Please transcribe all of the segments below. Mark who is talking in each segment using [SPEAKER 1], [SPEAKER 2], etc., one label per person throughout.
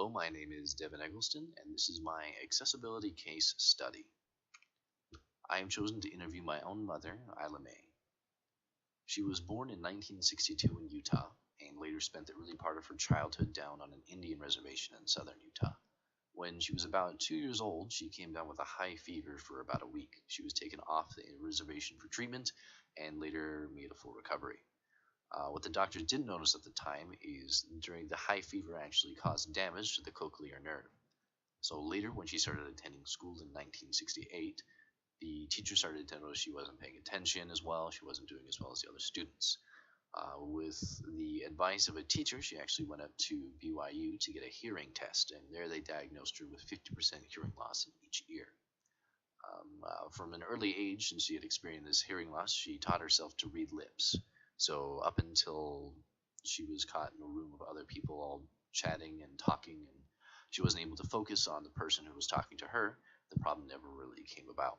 [SPEAKER 1] Hello, my name is Devin Eggleston, and this is my accessibility case study. I am chosen to interview my own mother, Isla Mae. She was born in 1962 in Utah and later spent the early part of her childhood down on an Indian reservation in southern Utah. When she was about 2 years old, she came down with a high fever for about a week. She was taken off the reservation for treatment and later made a full recovery. What the doctors didn't notice at the time is during the high fever actually caused damage to the cochlear nerve. So later, when she started attending school in 1968, the teacher started to notice she wasn't paying attention as well. She wasn't doing as well as the other students. With the advice of a teacher, she actually went up to BYU to get a hearing test, and there they diagnosed her with 50% hearing loss in each ear. From an early age, since she had experienced this hearing loss, she taught herself to read lips. So up until she was caught in a room of other people all chatting and talking, and she wasn't able to focus on the person who was talking to her, the problem never really came about.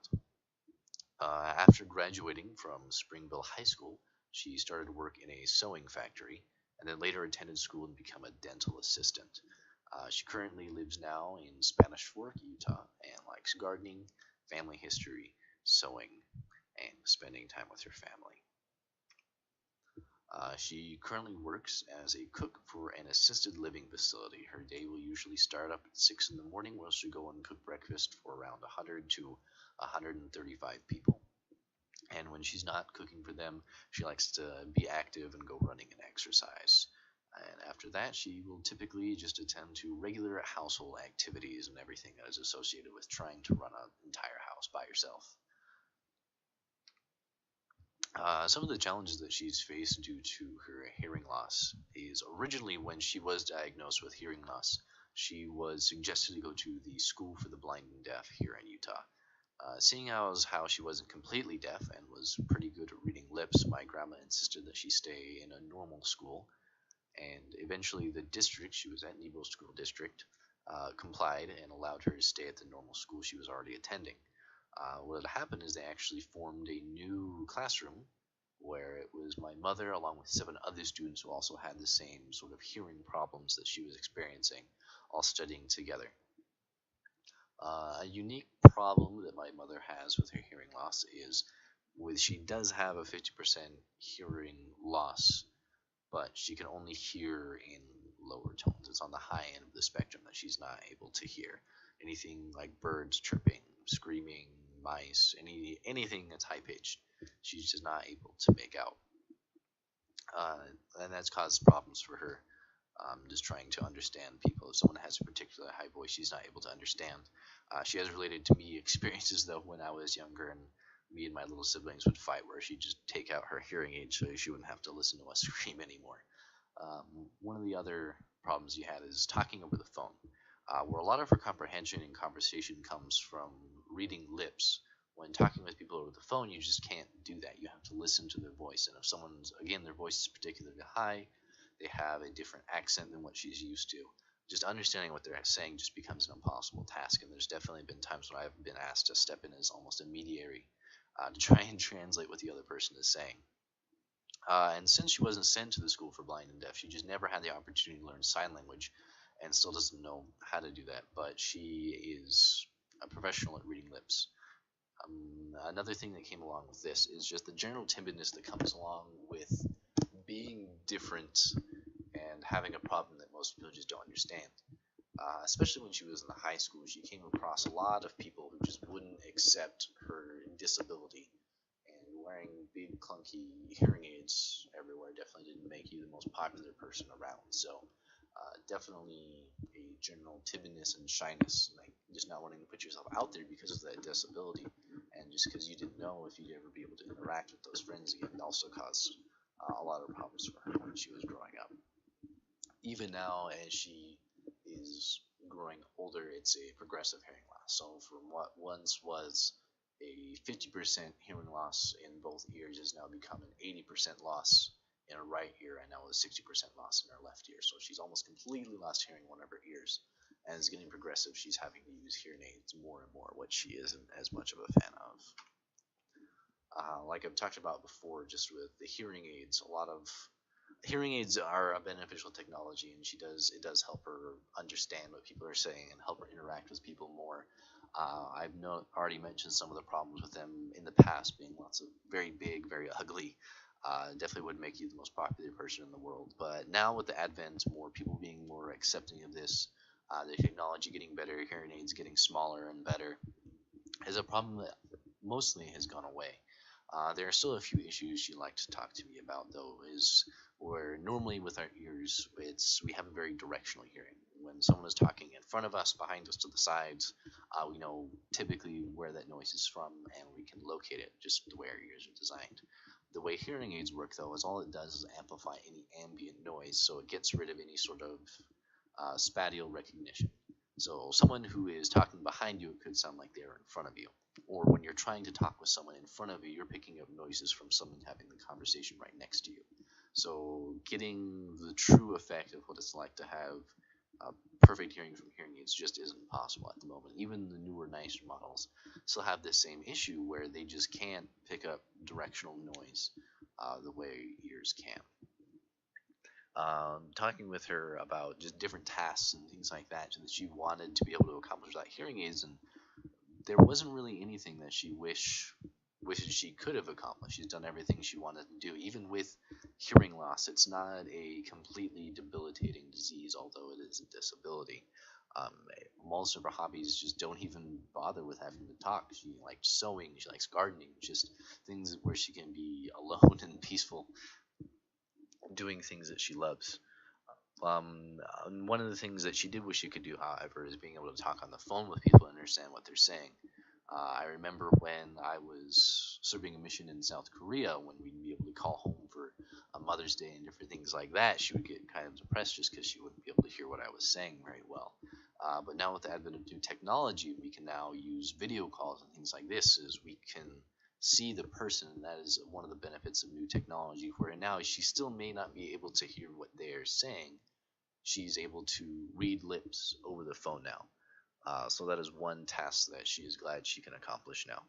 [SPEAKER 1] After graduating from Springville High School, she started to work in a sewing factory and then later attended school and became a dental assistant. She currently lives now in Spanish Fork, Utah, and likes gardening, family history, sewing, and spending time with her family. She currently works as a cook for an assisted living facility. Her day will usually start up at 6 in the morning, where she'll go and cook breakfast for around 100 to 135 people. And when she's not cooking for them, she likes to be active and go running and exercise. And after that, she will typically just attend to regular household activities and everything that is associated with trying to run an entire house by herself. Some of the challenges that she's faced due to her hearing loss is originally when she was diagnosed with hearing loss, she was suggested to go to the School for the Blind and Deaf here in Utah. Seeing as how she wasn't completely deaf and was pretty good at reading lips, my grandma insisted that she stay in a normal school, and eventually the district, she was at Nebo School District, complied and allowed her to stay at the normal school she was already attending. What had happened is they actually formed a new classroom where it was my mother along with 7 other students who also had the same sort of hearing problems that she was experiencing, all studying together. A unique problem that my mother has with her hearing loss is she does have a 50% hearing loss, but she can only hear in lower tones. It's on the high end of the spectrum that she's not able to hear. Anything like birds chirping, screaming, mice, anything that's high pitched, she's just not able to make out. And that's caused problems for her. Just trying to understand people. If someone has a particular high voice, she's not able to understand. She has related to me experiences though when I was younger, and me and my little siblings would fight where she'd just take out her hearing aid so she wouldn't have to listen to us scream anymore. One of the other problems you had is talking over the phone, where a lot of her comprehension and conversation comes from reading lips. When talking with people over the phone, you just can't do that. You have to listen to their voice, and if someone's, again, their voice is particularly high, they have a different accent than what she's used to. Just understanding what they're saying just becomes an impossible task, and there's definitely been times when I've been asked to step in as almost a mediary to try and translate what the other person is saying. And since she wasn't sent to the School for Blind and Deaf, she just never had the opportunity to learn sign language and still doesn't know how to do that, but she is a professional at reading lips. Another thing that came along with this is just the general timidness that comes along with being different and having a problem that most people just don't understand. Especially when she was in the high school, she came across a lot of people who just wouldn't accept her disability, and wearing big clunky hearing aids everywhere definitely didn't make you the most popular person around. So definitely a general timidness and shyness, like just not wanting to put yourself out there because of that disability, and just because you didn't know if you'd ever be able to interact with those friends again, also caused a lot of problems for her when she was growing up. Even now, as she is growing older, it's a progressive hearing loss. So from what once was a 50% hearing loss in both ears has now become an 80% loss in her right ear, and now a 60% loss in her left ear. So she's almost completely lost hearing one of her ears. And it's getting progressive. She's having to use hearing aids more and more, which she isn't as much of a fan of. Like I've talked about before, just with the hearing aids, a lot of hearing aids are a beneficial technology, and it does help her understand what people are saying and help her interact with people more. Already mentioned some of the problems with them in the past, being lots of very big, very ugly. Definitely would make you the most popular person in the world. But now with the advent, more people being more accepting of this, the technology getting better, hearing aids getting smaller and better, is a problem that mostly has gone away. There are still a few issues she'd like to talk to me about, though, is where normally with our ears, we have a very directional hearing. When someone is talking in front of us, behind us, to the sides, we know typically where that noise is from, and we can locate it just the way our ears are designed. The way hearing aids work, though, is all it does is amplify any ambient noise, so it gets rid of any sort of spatial recognition. So someone who is talking behind you, it could sound like they're in front of you. Or when you're trying to talk with someone in front of you, you're picking up noises from someone having the conversation right next to you. So getting the true effect of what it's like to have perfect hearing from hearing aids just isn't possible at the moment. Even the newer, nicer models still have this same issue where they just can't pick up directional noise the way ears can. Talking with her about just different tasks and things like that that she wanted to be able to accomplish without hearing aids, and there wasn't really anything that she wishes she could have accomplished. She's done everything she wanted to do. Even with hearing loss, it's not a completely debilitating disease, although it is a disability. Um, Most of her hobbies just don't even bother with having to talk. She likes sewing, she likes gardening, just things where she can be alone and peaceful doing things that she loves. One of the things that she did wish she could do, however, is being able to talk on the phone with people and understand what they're saying. I remember when I was serving a mission in South Korea, when we'd be able to call home for a Mother's Day and different things like that, she would get kind of depressed just because she wouldn't be able to hear what I was saying very well. But now with the advent of new technology, we can now use video calls and things like this, as we can see the person, and that is one of the benefits of new technology. Where now she still may not be able to hear what they are saying, she's able to read lips over the phone now. So that is one task that she is glad she can accomplish now.